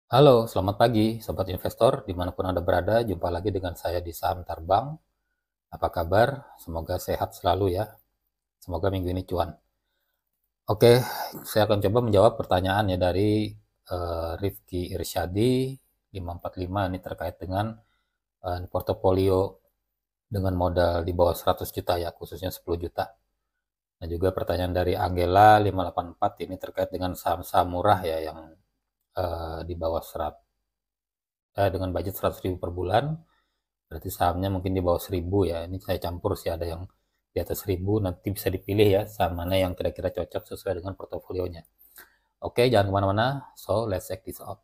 Halo, selamat pagi Sobat Investor, dimanapun Anda berada, jumpa lagi dengan saya di Saham Terbang. Apa kabar? Semoga sehat selalu ya, semoga minggu ini cuan. Oke, saya akan coba menjawab pertanyaan ya dari Rifki Irsyadi 545 ini terkait dengan portofolio dengan modal di bawah 100 juta ya, khususnya 10 juta. Dan juga pertanyaan dari Angela 584 ini terkait dengan saham-saham murah ya yang di bawah 100 dengan budget 100 ribu per bulan. Berarti sahamnya mungkin di bawah 1000 ya. Ini saya campur sih, ada yang di atas 1000, nanti bisa dipilih ya saham mana yang kira-kira cocok sesuai dengan portofolionya. Oke, jangan kemana-mana. So, let's check this out.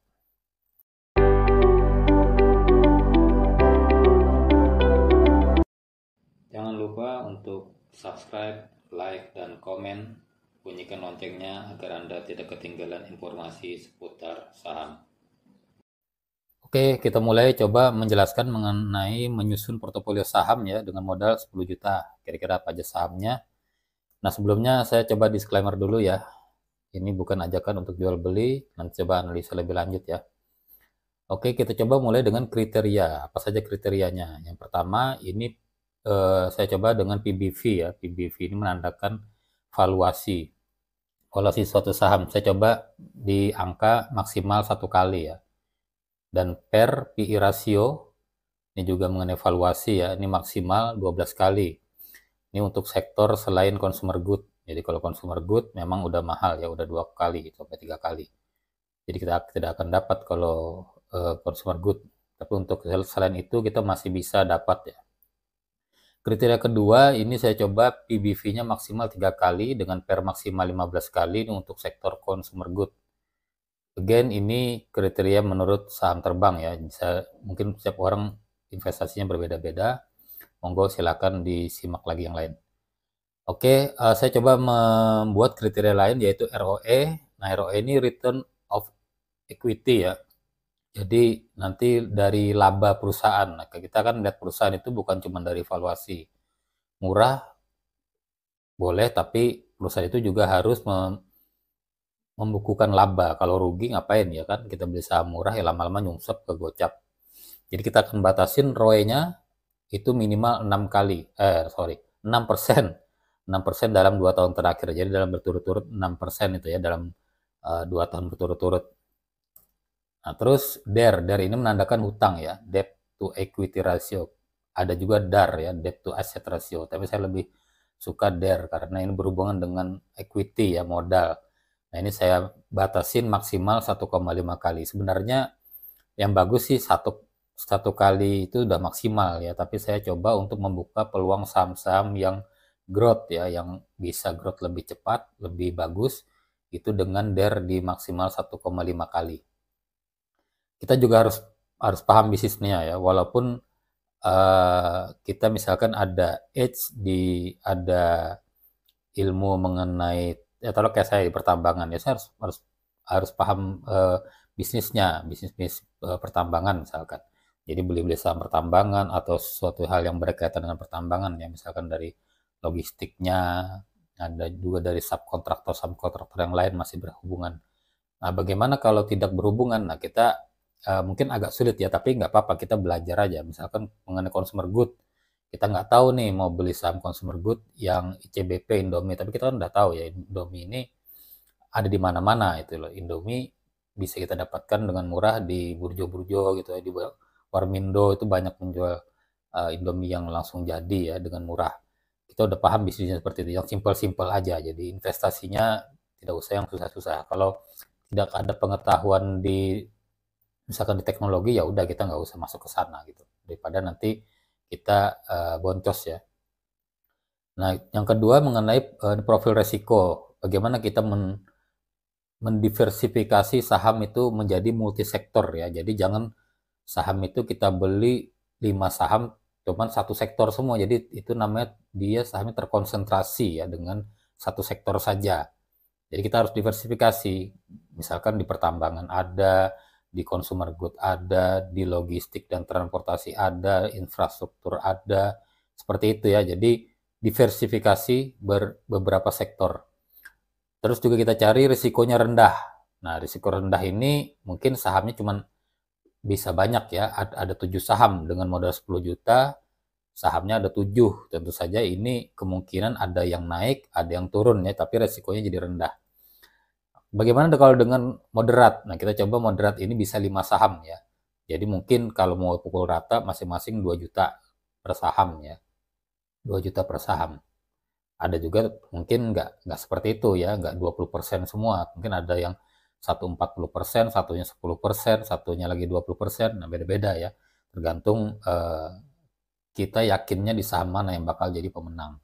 Jangan lupa untuk subscribe, like, dan komen. Bunyikan loncengnya agar Anda tidak ketinggalan informasi seputar saham. Oke, kita mulai coba menjelaskan mengenai menyusun portofolio saham ya dengan modal 10 juta. Kira-kira apa aja sahamnya. Nah, sebelumnya saya coba disclaimer dulu ya. Ini bukan ajakan untuk jual beli, nanti coba analisa lebih lanjut ya. Oke, kita coba mulai dengan kriteria. Apa saja kriterianya? Yang pertama, ini saya coba dengan PBV ya. PBV ini menandakan valuasi. Valuasi suatu saham. Saya coba di angka maksimal 1 kali ya. Dan per PI rasio, ini juga mengenai valuasi ya. Ini maksimal 12 kali. Ini untuk sektor selain consumer good. Jadi kalau consumer good memang udah mahal ya, udah 2 kali sampai 3 kali. Jadi kita tidak akan dapat kalau consumer good. Tapi untuk selain itu kita masih bisa dapat ya. Kriteria kedua ini saya coba PBV-nya maksimal 3 kali dengan per maksimal 15 kali ini untuk sektor consumer good. Again ini kriteria menurut saham terbang ya. Bisa mungkin setiap orang investasinya berbeda-beda. Monggo silakan disimak lagi yang lain. Oke, saya coba membuat kriteria lain yaitu ROE. Nah, ROE ini return of equity ya. Jadi nanti dari laba perusahaan. Nah, kita kan lihat perusahaan itu bukan cuma dari valuasi. Murah boleh, tapi perusahaan itu juga harus membukukan laba. Kalau rugi ngapain ya kan? Kita beli saham murah ya lama-lama nyungsep ke gocap. Jadi kita akan batasin ROE-nya itu minimal 6 kali. 6%. 6% dalam 2 tahun terakhir. Jadi dalam berturut-turut 6% itu ya dalam 2 tahun berturut-turut. Nah, terus DER ini menandakan hutang ya, debt to equity ratio. Ada juga DAR ya, debt to asset ratio. Tapi saya lebih suka DER karena ini berhubungan dengan equity ya, modal. Nah, ini saya batasin maksimal 1,5 kali. Sebenarnya yang bagus sih satu kali itu udah maksimal ya, tapi saya coba untuk membuka peluang saham-saham yang growth ya, yang bisa growth lebih cepat, lebih bagus, itu dengan DER di maksimal 1,5 kali. Kita juga harus paham bisnisnya ya, walaupun kita misalkan ada ada ilmu mengenai ya kalau kayak saya di pertambangan ya saya harus paham bisnisnya, bisnis pertambangan misalkan. Jadi beli-beli saham pertambangan atau sesuatu hal yang berkaitan dengan pertambangan ya, misalkan dari logistiknya, ada juga dari subkontraktor yang lain masih berhubungan. Nah, bagaimana kalau tidak berhubungan? Nah, kita mungkin agak sulit ya, tapi nggak apa-apa, kita belajar aja. Misalkan mengenai consumer good, kita nggak tahu nih mau beli saham consumer good yang ICBP, Indomie, tapi kita kan udah tahu ya, Indomie ini ada di mana-mana itu loh. Indomie bisa kita dapatkan dengan murah di burjo-burjo gitu ya, di Warmindo itu banyak menjual Indomie yang langsung jadi ya dengan murah. Kita udah paham bisnisnya seperti itu, yang simpel-simpel aja. Jadi investasinya tidak usah yang susah-susah. Kalau tidak ada pengetahuan di misalkan di teknologi ya udah kita nggak usah masuk ke sana gitu daripada nanti kita boncos ya. Nah, yang kedua mengenai profil resiko, bagaimana kita mendiversifikasi saham itu menjadi multisektor ya. Jadi jangan saham itu kita beli 5 saham cuman satu sektor semua. Jadi itu namanya dia sahamnya terkonsentrasi ya dengan satu sektor saja. Jadi kita harus diversifikasi. Misalkan di pertambangan ada, di consumer good ada, di logistik dan transportasi ada, infrastruktur ada. Seperti itu ya. Jadi diversifikasi beberapa sektor. Terus juga kita cari risikonya rendah. Nah, risiko rendah ini mungkin sahamnya cuman bisa banyak ya, ada 7 saham dengan modal 10 juta, sahamnya ada 7. Tentu saja ini kemungkinan ada yang naik, ada yang turun ya, tapi resikonya jadi rendah. Bagaimana kalau dengan moderat? Nah, kita coba moderat ini bisa 5 saham ya. Jadi mungkin kalau mau pukul rata masing-masing 2 juta per saham ya. 2 juta per saham. Ada juga mungkin nggak seperti itu ya, nggak 20% semua. Mungkin ada yang satu 40%, satunya 10%, satunya lagi 20%. Nah, beda-beda ya. Tergantung kita yakinnya di saham mana yang bakal jadi pemenang.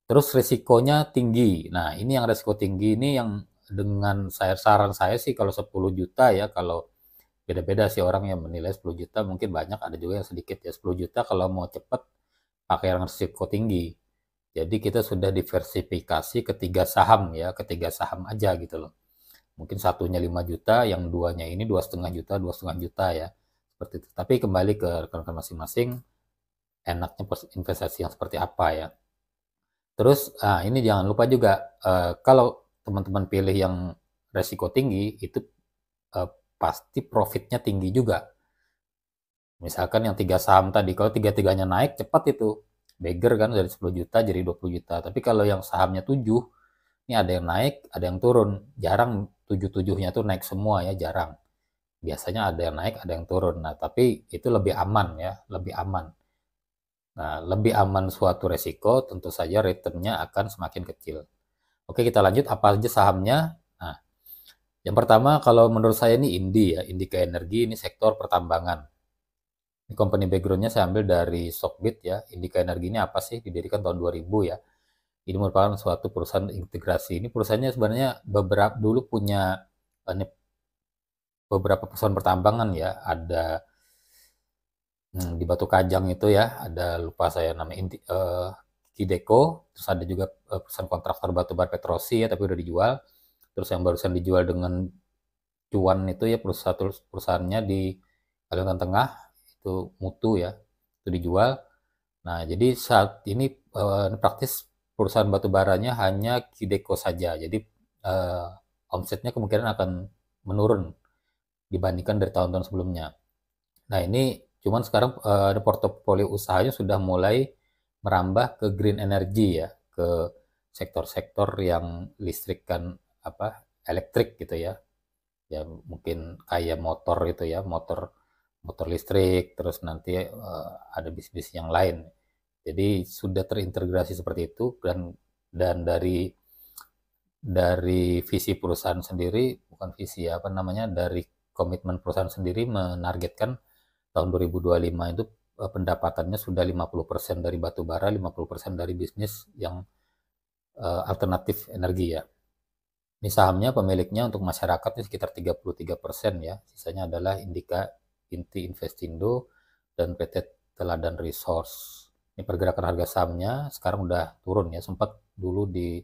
Terus risikonya tinggi. Nah, ini yang risiko tinggi ini yang dengan saran saya sih kalau 10 juta ya, kalau beda-beda sih orang yang menilai 10 juta mungkin banyak, ada juga yang sedikit ya. 10 juta kalau mau cepet pakai yang risiko tinggi. Jadi kita sudah diversifikasi ketiga saham ya, ketiga saham aja gitu loh. Mungkin satunya 5 juta, yang duanya ini 2,5 juta, 2,5 juta ya. Seperti itu. Tapi kembali ke rekan-rekan masing-masing, enaknya investasi yang seperti apa ya. Terus ini jangan lupa juga kalau teman-teman pilih yang resiko tinggi itu pasti profitnya tinggi juga. Misalkan yang 3 saham tadi, kalau tiga-tiganya naik cepat itu. Bagger kan dari 10 juta jadi 20 juta. Tapi kalau yang sahamnya 7, ini ada yang naik, ada yang turun. Jarang 7-7-nya tuh naik semua ya, jarang. Biasanya ada yang naik, ada yang turun. Nah, tapi itu lebih aman ya, lebih aman. Nah, lebih aman suatu resiko, tentu saja returnnya akan semakin kecil. Oke, kita lanjut. Apa aja sahamnya? Nah, yang pertama kalau menurut saya ini Indi ya, Indika Energi, ini sektor pertambangan. Ini company background-nya saya ambil dari Stockbit ya. Indika Energi ini apa sih? Didirikan tahun 2000 ya. Ini merupakan suatu perusahaan integrasi. Ini perusahaannya sebenarnya beberapa dulu punya beberapa perusahaan pertambangan ya. Ada di Batu Kajang itu ya, ada lupa saya namanya Kideko, terus ada juga perusahaan kontraktor batubara Petrosi ya, tapi udah dijual. Terus yang barusan dijual dengan cuan itu ya perusahaannya di Kalimantan Tengah itu Mutu ya, itu dijual. Nah, jadi saat ini praktis perusahaan batubaranya hanya Kideko saja. Jadi omsetnya kemungkinan akan menurun dibandingkan dari tahun-tahun sebelumnya. Nah, ini cuman sekarang portofolio usahanya sudah mulai merambah ke green energy ya, ke sektor-sektor yang listrik kan apa elektrik gitu ya. Ya mungkin kayak motor itu ya, motor motor listrik, terus nanti ada bisnis yang lain. Jadi sudah terintegrasi seperti itu dan dari visi perusahaan sendiri, bukan visi ya, apa namanya, dari komitmen perusahaan sendiri menargetkan tahun 2025 itu pendapatannya sudah 50% dari batu bara, 50% dari bisnis yang alternatif energi ya. Ini sahamnya pemiliknya untuk masyarakat ini sekitar 33% ya. Sisanya adalah Indika, Inti Investindo, dan PT Teladan Resource. Ini pergerakan harga sahamnya sekarang udah turun ya. Sempat dulu di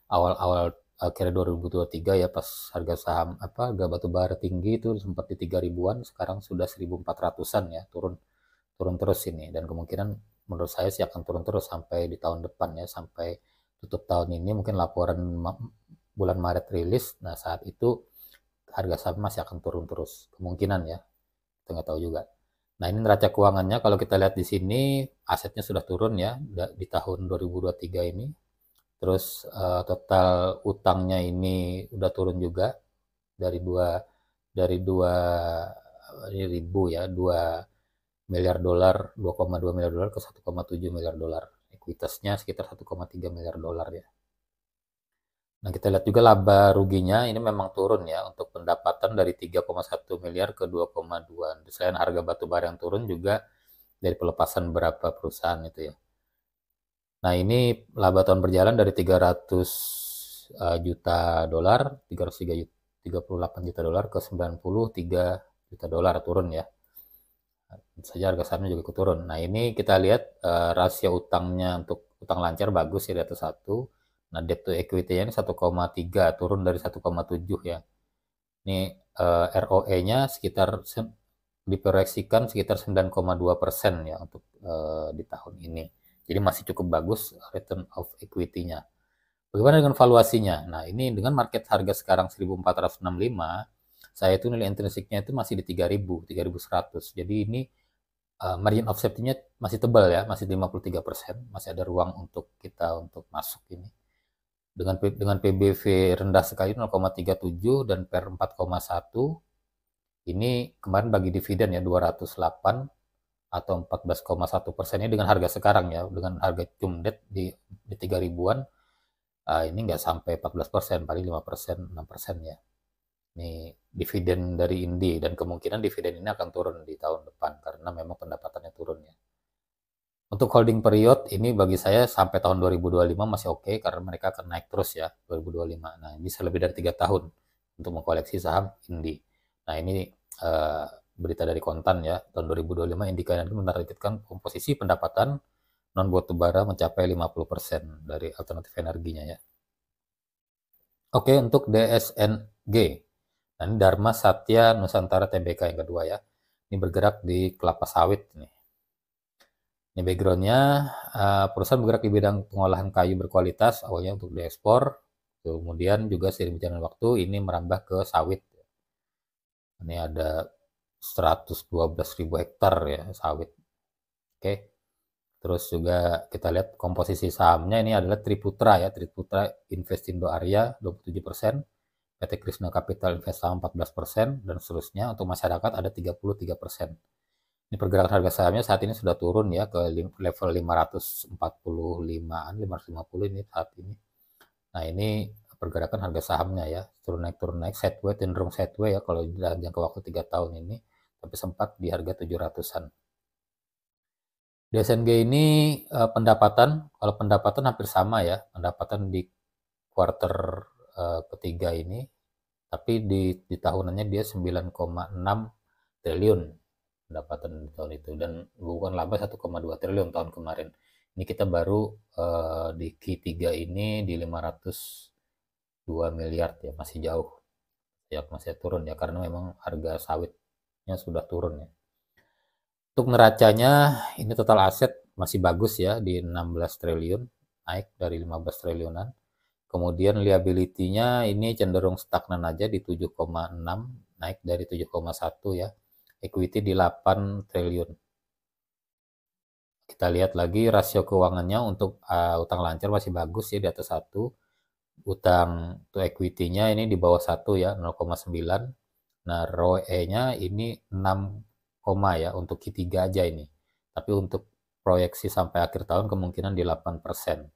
awal-awal akhir 2023 ya pas harga saham harga batu bara tinggi itu sempat di 3 ribuan, sekarang sudah 1.400-an ya, turun terus ini, dan kemungkinan menurut saya sih akan turun terus sampai di tahun depan ya, sampai tutup tahun ini. Mungkin laporan bulan Maret rilis, nah saat itu harga saham masih akan turun terus kemungkinan ya, kita nggak tahu juga. Nah, ini neraca keuangannya kalau kita lihat di sini asetnya sudah turun ya di tahun 2023 ini. Terus total utangnya ini udah turun juga dari 2 ini ribu ya, 2 miliar dolar, 2,2 miliar dolar ke 1,7 miliar dolar. Ekuitasnya sekitar 1,3 miliar dolar ya. Nah, kita lihat juga laba ruginya ini memang turun ya, untuk pendapatan dari 3,1 miliar ke 2,2. Selain harga batu bara yang turun juga dari pelepasan beberapa perusahaan itu ya. Nah, ini laba tahun berjalan dari 300 juta dolar, 338 juta dolar ke 93 juta dolar, turun ya. Tentu saja harga sahamnya juga ikut turun. Nah, ini kita lihat rasio utangnya untuk utang lancar bagus ya, di atas 1. Nah, debt to equity-nya ini 1,3, turun dari 1,7 ya. Ini ROE-nya sekitar diproyeksikan sekitar 9,2% ya untuk di tahun ini. Jadi masih cukup bagus return of equity-nya. Bagaimana dengan valuasinya? Nah, ini dengan market harga sekarang 1465, saya itu nilai intrinsiknya itu masih di 3000, 3100. Jadi ini margin of safety-nya masih tebal ya, masih 53%, masih ada ruang untuk kita untuk masuk ini. Dengan PBV rendah sekali 0,37 dan PER 4,1. Ini kemarin bagi dividen ya 208 atau 14,1% ini dengan harga sekarang ya, dengan harga cumdet di 3 ribuan, ini nggak sampai 14%, paling 5%, 6% ya. Ini dividen dari Indi, dan kemungkinan dividen ini akan turun di tahun depan karena memang pendapatannya turun ya. Untuk holding period ini bagi saya sampai tahun 2025 masih oke, karena mereka akan naik terus ya 2025. Nah, bisa lebih dari 3 tahun untuk mengkoleksi saham Indi. Nah, ini berita dari Kontan ya, tahun 2025 Indika nanti menargetkan komposisi pendapatan non batubara mencapai 50% dari alternatif energinya ya. Oke, untuk DSNG. Nah, ini Dharma Satya Nusantara Tbk yang kedua ya. Ini bergerak di kelapa sawit nih. Ini backgroundnya, perusahaan bergerak di bidang pengolahan kayu berkualitas, awalnya untuk diekspor, kemudian juga seiring berjalannya waktu ini merambah ke sawit. Ini ada 112.000 hektar ya sawit. Oke. Terus juga kita lihat komposisi sahamnya, ini adalah Triputra ya, Triputra Investindo Arya 27%, PT Krishna Capital Invest saham 14%, dan seterusnya. Untuk masyarakat ada 33%. Ini pergerakan harga sahamnya saat ini sudah turun ya ke level 545-an, 550 ini saat ini. Nah, ini pergerakan harga sahamnya ya, turun naik, sideways, cenderung sideways ya kalau dalam jangka waktu 3 tahun ini, tapi sempat di harga 700-an. DSNG ini pendapatan, kalau pendapatan hampir sama ya, pendapatan di kuarter ketiga ini, tapi di tahunannya dia 9,6 triliun pendapatan di tahun itu, dan bukan laba 1,2 triliun tahun kemarin. Ini kita baru di Q3 ini di 502 miliar ya, masih jauh ya, masih turun ya, karena memang harga sawitnya sudah turun ya. Untuk neracanya ini total aset masih bagus ya di 16 triliun, naik dari 15 triliunan. Kemudian liability-nya ini cenderung stagnan aja di 7,6, naik dari 7,1 ya. Equity di 8 triliun. Kita lihat lagi rasio keuangannya untuk utang lancar masih bagus ya, di atas 1. Utang to equity-nya ini di bawah 1 ya, 0,9. Nah, ROE-nya ini 6, ya untuk Q3 aja ini. Tapi untuk proyeksi sampai akhir tahun kemungkinan di 8%.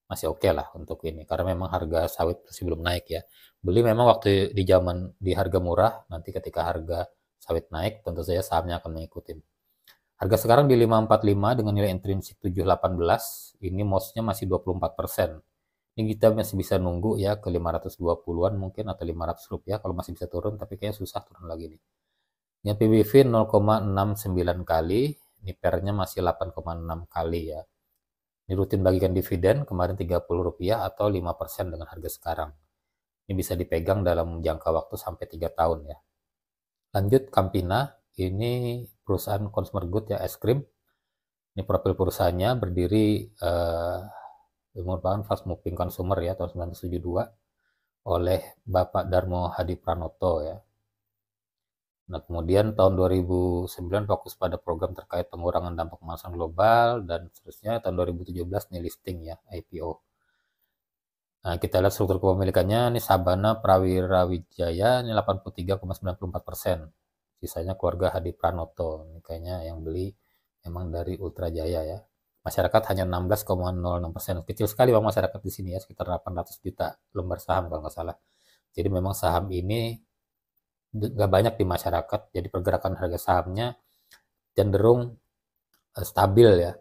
Masih oke lah untuk ini, karena memang harga sawit masih belum naik ya. Beli memang waktu di zaman di harga murah, nanti ketika harga sawit naik tentu saja sahamnya akan mengikuti. Harga sekarang di 545 dengan nilai intrinsik 718, ini MOS-nya masih 24%. Ini kita masih bisa nunggu ya ke 520-an mungkin, atau 500 rupiah kalau masih bisa turun, tapi kayaknya susah turun lagi nih. Ini PBV 0,69 kali, ini PER-nya masih 8,6 kali ya. Ini rutin bagikan dividen, kemarin 30 rupiah atau 5% dengan harga sekarang. Ini bisa dipegang dalam jangka waktu sampai 3 tahun ya. Lanjut Campina, ini perusahaan consumer good ya, es krim. Ini profil perusahaannya berdiri merupakan fast moving consumer ya, tahun 1972 oleh Bapak Darmo Hadi Pranoto ya. Nah, kemudian tahun 2009 fokus pada program terkait pengurangan dampak pemanasan global, dan seterusnya tahun 2017 nih listing ya, IPO. Nah, kita lihat struktur kepemilikannya, ini Sabana Prawira Wijaya, ini 83,94%. Sisanya keluarga Hadi Pranoto, ini kayaknya yang beli memang dari Ultra Jaya ya. Masyarakat hanya 16,06%. Kecil sekali bang masyarakat di sini ya, sekitar 800 juta lembar saham kalau nggak salah. Jadi memang saham ini nggak banyak di masyarakat, jadi pergerakan harga sahamnya cenderung stabil ya,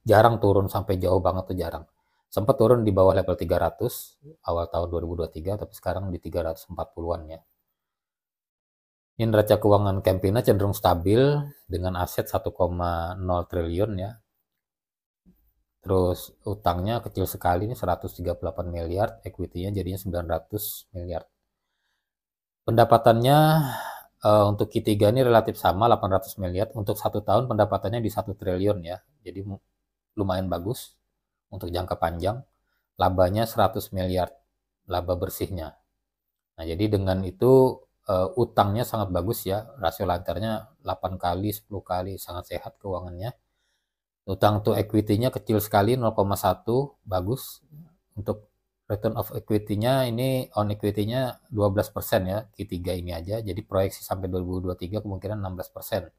jarang turun sampai jauh banget tuh, jarang. Sempat turun di bawah level 300 awal tahun 2023, tapi sekarang di 340-an ya. Ini neraca keuangan Campina cenderung stabil dengan aset 1,0 triliun ya. Terus utangnya kecil sekali, ini 138 miliar, equity-nya jadinya 900 miliar. Pendapatannya untuk Q3 ini relatif sama, 800 miliar. Untuk 1 tahun pendapatannya di 1 triliun ya. Jadi lumayan bagus untuk jangka panjang. labanya 100 miliar, laba bersihnya. Nah, jadi dengan itu utangnya sangat bagus ya, rasio lancarnya 8 kali, 10 kali, sangat sehat keuangannya. Utang to equity-nya kecil sekali, 0,1, bagus. Untuk return of equity-nya ini, on equity-nya 12% ya, Q3 ini aja. Jadi proyeksi sampai 2023 kemungkinan 16%,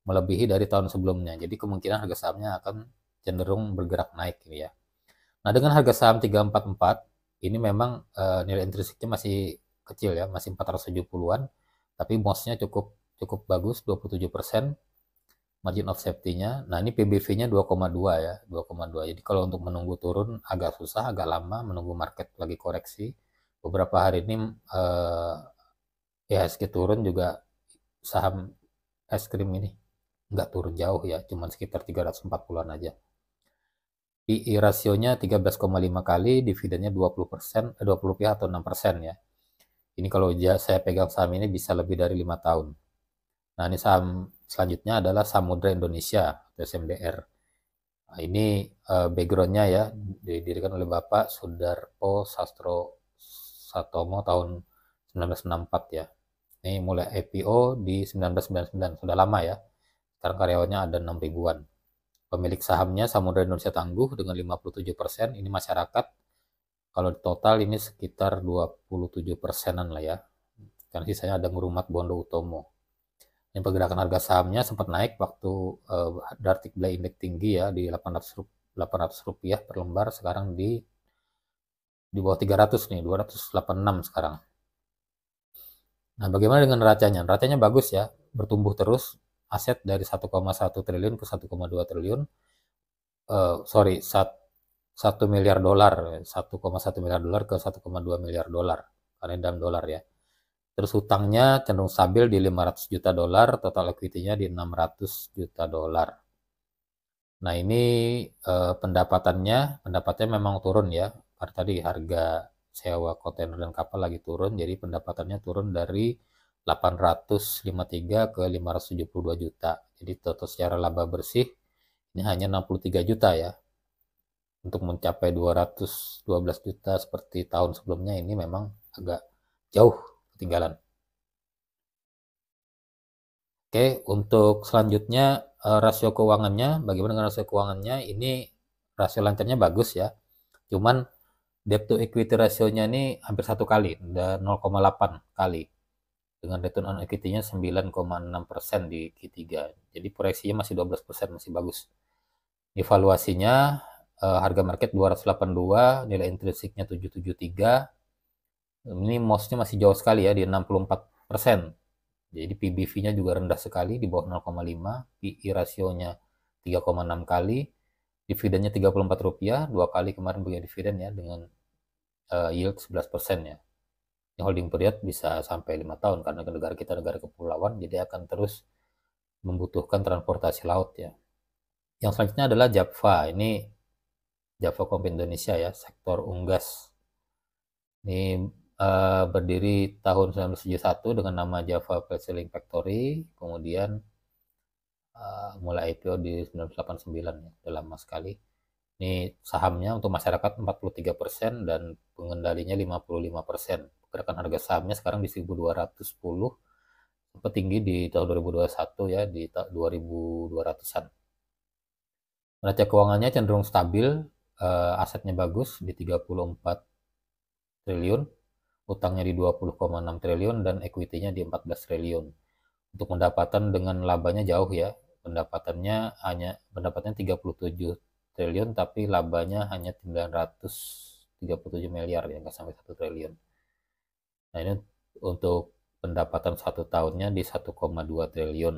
melebihi dari tahun sebelumnya. Jadi kemungkinan harga sahamnya akan cenderung bergerak naik ini ya. Nah, dengan harga saham 344, ini memang nilai intrinsiknya masih kecil ya, masih 470-an, tapi MOS-nya cukup cukup bagus, 27%, margin of safety-nya. Nah, ini PBV-nya 2,2 ya, 2,2. Jadi kalau untuk menunggu turun agak susah, agak lama menunggu market lagi koreksi. Beberapa hari ini IHSG turun juga, saham es krim ini nggak turun jauh ya, cuma sekitar 340-an aja. PE rasionya 13,5 kali, dividennya 20%, 20 rupiah atau 6% ya. Ini kalau saya pegang saham ini bisa lebih dari 5 tahun. Nah, ini saham selanjutnya adalah Samudra Indonesia atau SMDR. Nah, ini backgroundnya ya, didirikan oleh Bapak Sudarpo Sastro Satomo tahun 1964 ya. Ini mulai IPO di 1999, sudah lama ya. Sekarang karyawannya ada 6 ribuan. Pemilik sahamnya Samudra Indonesia Tangguh dengan 57%, ini masyarakat. Kalau total ini sekitar 27%-an lah ya. Karena sisanya ada Ngurumat Bondo Utomo. Ini pergerakan harga sahamnya sempat naik waktu Dartik Blay Index tinggi ya, di 800 rupiah per lembar, sekarang di bawah 300 nih, 286 sekarang. Nah, bagaimana dengan neracanya? Neracanya bagus ya, bertumbuh terus, aset dari 1,1 triliun ke 1,2 triliun. Sorry, 1 miliar dolar, 1,1 miliar dolar ke 1,2 miliar dolar, karena dalam dolar ya. Terus hutangnya cenderung stabil di 500 juta dolar, total equity-nya di 600 juta dolar. Nah, ini pendapatannya memang turun ya, karena tadi harga sewa kontainer dan kapal lagi turun, jadi pendapatannya turun dari 853 ke 572 juta. Jadi total secara laba bersih ini hanya 63 juta ya. Untuk mencapai 212 juta seperti tahun sebelumnya, ini memang agak jauh ketinggalan. Oke, untuk selanjutnya rasio keuangannya, bagaimana dengan rasio keuangannya? Ini rasio lancarnya bagus ya, cuman debt to equity rasionya ini hampir 1 kali, dan 0,8 kali, dengan return on equity-nya 9,6% di Q3. Jadi proyeksinya masih 12%, masih bagus. Evaluasinya harga market 282, nilai intrinsiknya 773. Ini MOS-nya masih jauh sekali ya, di 64%. Jadi PBV-nya juga rendah sekali, di bawah 0,5, PE rasionya 3,6 kali, dividennya 34 rupiah, 2 kali kemarin bagi dividen ya, dengan yield 11% ya. Ini holding period bisa sampai 5 tahun, karena negara kita negara kepulauan, jadi akan terus membutuhkan transportasi laut ya. Yang selanjutnya adalah Japfa, ini Java Komp Indonesia ya, sektor unggas. Ini berdiri tahun 1971 dengan nama Java Plate Selling Factory, kemudian mulai IPO di 1989 ya, udah lama sekali. Ini sahamnya untuk masyarakat 43% dan pengendalinya 55%. Pergerakan harga sahamnya sekarang di 1210, sempat tinggi di tahun 2021 ya, di 2200-an. Neraca keuangannya cenderung stabil, asetnya bagus di 34 triliun, utangnya di 20,6 triliun, dan equity-nya di 14 triliun. Untuk pendapatan dengan labanya jauh ya, pendapatannya 37 triliun, tapi labanya hanya 937 miliar ya, nggak sampai 1 triliun. Nah, ini untuk pendapatan 1 tahunnya di 1,2 triliun.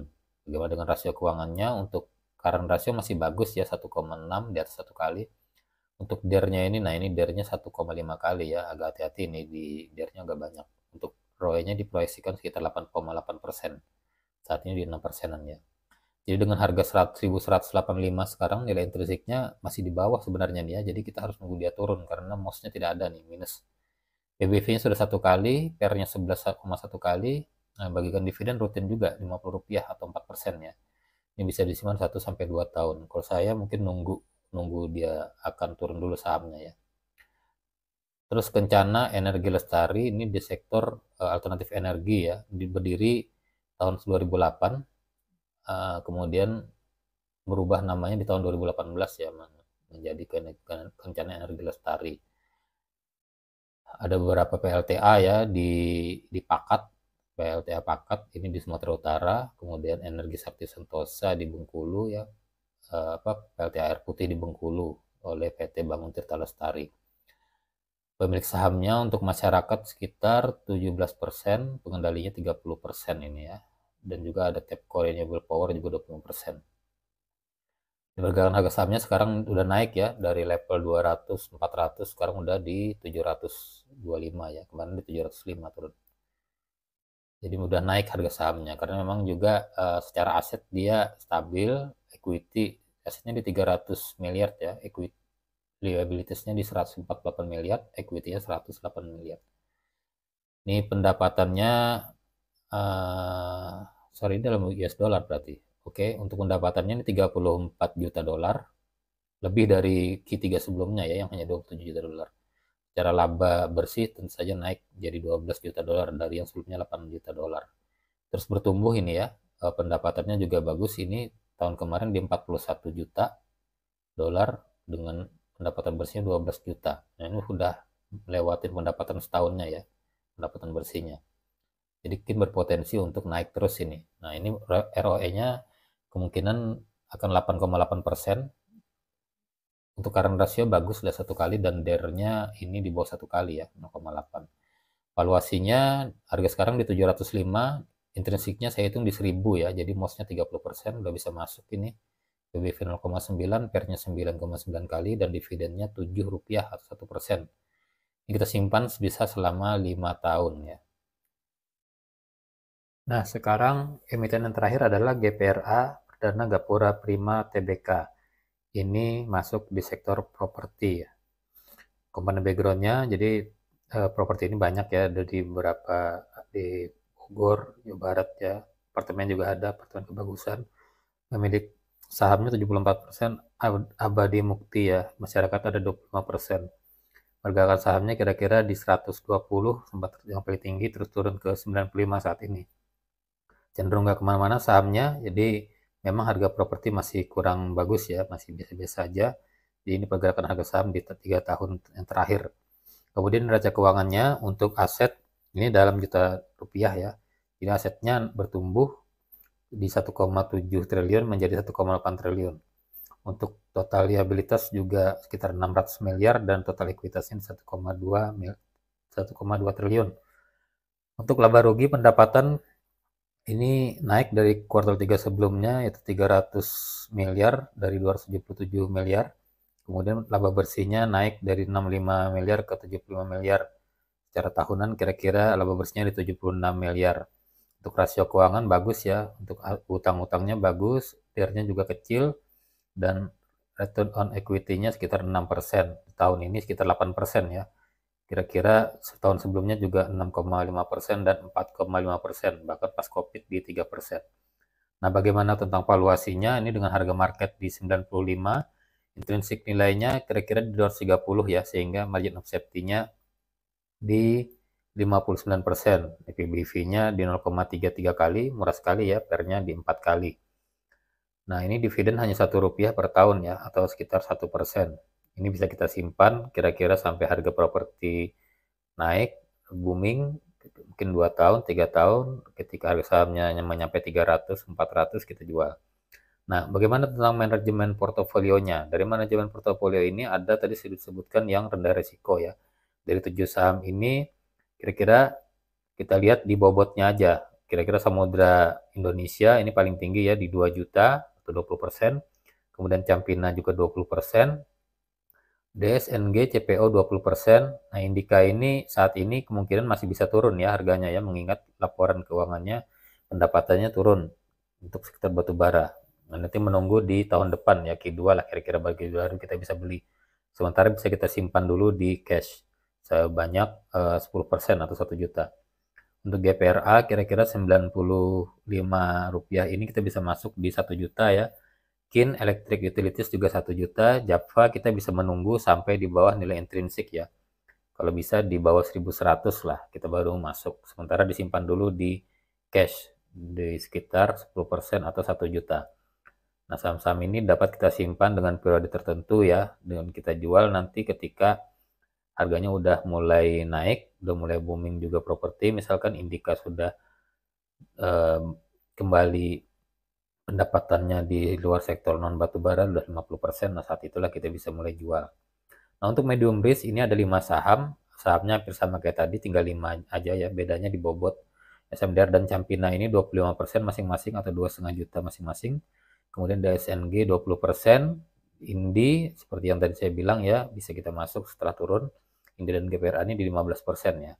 Bagaimana dengan rasio keuangannya? Untuk current rasio masih bagus ya, 1,6, di atas 1 kali. Untuk DER-nya ini, nah ini DER-nya 1,5 kali ya, agak hati-hati nih, di DER-nya agak banyak. Untuk ROE-nya diproyeksikan sekitar 8,8%, saat ini di 6%-an ya. Jadi dengan harga 1185 sekarang, nilai intrinsiknya masih di bawah sebenarnya nih ya, jadi kita harus nunggu dia turun, karena MOS-nya tidak ada nih, minus. PBV-nya sudah 1 kali, PER-nya 11,1 kali, nah, bagikan dividen rutin juga, 50 rupiah atau 4% ya. Ini bisa disimpan 1-2 tahun. Kalau saya mungkin nunggu dia akan turun dulu sahamnya ya. Terus Kencana Energi Lestari ini di sektor alternatif energi ya, berdiri tahun 2008, kemudian berubah namanya di tahun 2018 ya, menjadi Kencana Energi Lestari. Ada beberapa PLTA ya di Pakat, PLTA Pakat ini di Sumatera Utara, kemudian Energi Sakti Sentosa di Bengkulu ya, PLTA Air Putih di Bengkulu oleh PT Bangun Tirta Lestari. Pemilik sahamnya untuk masyarakat sekitar 17%, pengendalinya 30% ini ya. Dan juga ada TEPCO Renewable Power juga 20%. Pergerakan harga sahamnya sekarang udah naik ya, dari level 200, 400, sekarang udah di 725 ya. Kemarin di 705 turun. Jadi udah naik harga sahamnya, karena memang juga secara aset dia stabil, equity asetnya di 300 miliar ya, equity liabilitiesnya di 148 miliar, equity-nya 108 miliar. Ini pendapatannya, sorry dalam US dollar berarti. Oke, untuk pendapatannya ini 34 juta dolar, lebih dari Q3 sebelumnya ya, yang hanya 27 juta dolar. Secara laba bersih tentu saja naik jadi 12 juta dolar dari yang sebelumnya 8 juta dolar. Terus bertumbuh ini ya, pendapatannya juga bagus. Ini tahun kemarin di 41 juta dolar dengan pendapatan bersihnya 12 juta. Nah, ini sudah lewatin pendapatan setahunnya ya, pendapatan bersihnya. Jadi mungkin berpotensi untuk naik terus ini. Nah, ini ROE-nya kemungkinan akan 8,8%. Untuk current ratio bagus, sudah 1 kali, dan DER-nya ini di bawah 1 kali ya, 0,8. Valuasinya harga sekarang di 705, intrinsiknya saya hitung di 1000 ya, jadi MOS-nya 30%, udah bisa masuk ini. PBV 0,9, PER-nya 9,9 kali, dan dividennya Rp7 atau 1%. Ini kita simpan bisa selama 5 tahun ya. Nah, sekarang emiten yang terakhir adalah GPRA, Perdana Gapura Prima Tbk. Ini masuk di sektor properti ya. Komponen background-nya, jadi properti ini banyak ya, ada di beberapa, di Bogor, Jawa Barat ya, apartemen juga ada, apartemen kebagusan. Pemilik sahamnya 74%, Abadi Mukti ya, masyarakat ada 25%. Pergerakan sahamnya kira-kira di 120, sempat yang paling tinggi, terus turun ke 95 saat ini. Cenderung nggak kemana-mana sahamnya, jadi memang harga properti masih kurang bagus ya, masih biasa-biasa aja. Jadi ini pergerakan harga saham di 3 tahun yang terakhir. Kemudian neraca keuangannya untuk aset, ini dalam juta rupiah ya, jadi asetnya bertumbuh di 1,7 triliun menjadi 1,8 triliun. Untuk total liabilitas juga sekitar 600 miliar dan total ekuitasnya 1,2 triliun. Untuk laba rugi pendapatan ini naik dari kuartal 3 sebelumnya, yaitu 300 miliar dari 277 miliar. Kemudian laba bersihnya naik dari 65 miliar ke 75 miliar. Secara tahunan kira-kira laba bersihnya di 76 miliar. Untuk rasio keuangan bagus ya, untuk utang-utangnya bagus, DER-nya juga kecil, dan return on equity-nya sekitar 6%. Tahun ini sekitar 8% ya. Kira-kira setahun sebelumnya juga 6,5% dan 4,5%, bahkan pas COVID di 3%. Nah, bagaimana tentang valuasinya? Ini dengan harga market di 95, intrinsik nilainya kira-kira di 230 ya, sehingga margin of safety-nya di 59%. PBV-nya di 0,33 kali, murah sekali ya, PER-nya di 4 kali. Nah, ini dividen hanya Rp1 per tahun ya, atau sekitar 1%. Ini bisa kita simpan kira-kira sampai harga properti naik, booming, mungkin 2 tahun, 3 tahun, ketika harga sahamnya mencapai 300, 400 kita jual. Nah, bagaimana tentang manajemen portofolionya? Dari manajemen portofolio ini ada tadi saya disebutkan yang rendah risiko ya. Dari 7 saham ini, kira-kira kita lihat di bobotnya aja. Kira-kira Samudra Indonesia ini paling tinggi ya, di 2 juta atau 20%. Kemudian Campina juga 20%. DSNG CPO 20%. Nah, Indika ini saat ini kemungkinan masih bisa turun ya harganya ya, mengingat laporan keuangannya pendapatannya turun untuk sektor batubara. Nah, nanti menunggu di tahun depan ya, Q2 lah kira-kira bagi baru kita bisa beli. Sementara bisa kita simpan dulu di cash sebanyak 10% atau 1 juta. Untuk GPRA kira-kira Rp95 ini kita bisa masuk di 1 juta ya. Kin Electric Utilities juga 1 juta, Japfa kita bisa menunggu sampai di bawah nilai intrinsik ya. Kalau bisa di bawah 1100 lah kita baru masuk. Sementara disimpan dulu di cash di sekitar 10% atau 1 juta. Nah, saham-saham ini dapat kita simpan dengan periode tertentu ya, dengan kita jual nanti ketika harganya udah mulai naik, udah mulai booming juga properti, misalkan Indika sudah kembali pendapatannya di luar sektor non batubara udah 50%, nah saat itulah kita bisa mulai jual. Nah, untuk medium risk ini ada 5 saham, sahamnya hampir sama kayak tadi, tinggal 5 aja ya, bedanya di bobot. SMDR dan Campina ini 25% masing-masing atau 2,5 juta masing-masing. Kemudian DSNG 20%, Indi seperti yang tadi saya bilang ya, bisa kita masuk setelah turun. Indi dan GPRA ini di 15% ya.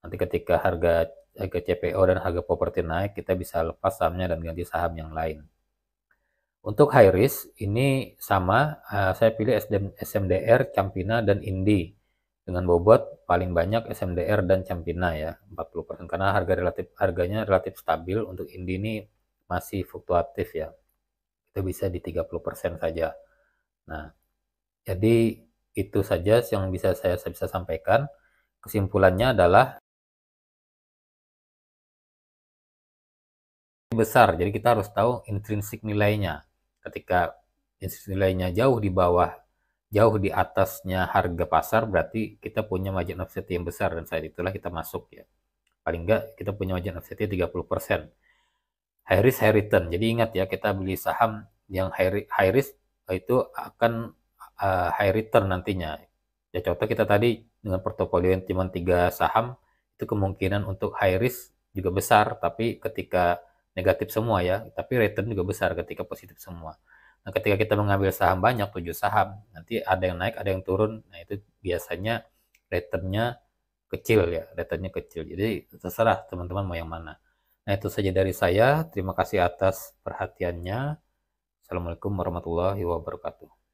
Nanti ketika harga CPO dan harga properti naik, kita bisa lepas sahamnya dan ganti saham yang lain. Untuk high risk ini sama, saya pilih SMDR, Campina, dan Indi. Dengan bobot paling banyak SMDR dan Campina ya, 40%. Karena harganya relatif stabil. Untuk Indi ini masih fluktuatif ya. Itu bisa di 30% saja. Nah, jadi itu saja yang bisa saya sampaikan. Kesimpulannya adalah besar, jadi kita harus tahu intrinsik nilainya. Ketika intrinsik nilainya jauh di bawah, jauh di atasnya harga pasar, berarti kita punya margin of safety yang besar, dan saat itulah kita masuk ya. Paling enggak kita punya margin of safety 30%. High risk, high return. Jadi ingat ya, kita beli saham yang high risk itu akan high return nantinya. Ya contoh kita tadi dengan portofolio yang cuma 3 saham, itu kemungkinan untuk high risk juga besar, tapi ketika negatif semua ya, tapi return juga besar ketika positif semua. Nah, ketika kita mengambil saham banyak, 7 saham, nanti ada yang naik, ada yang turun, nah itu biasanya returnnya kecil ya, returnnya kecil. Jadi terserah teman-teman mau yang mana. Nah, itu saja dari saya. Terima kasih atas perhatiannya. Assalamualaikum warahmatullahi wabarakatuh.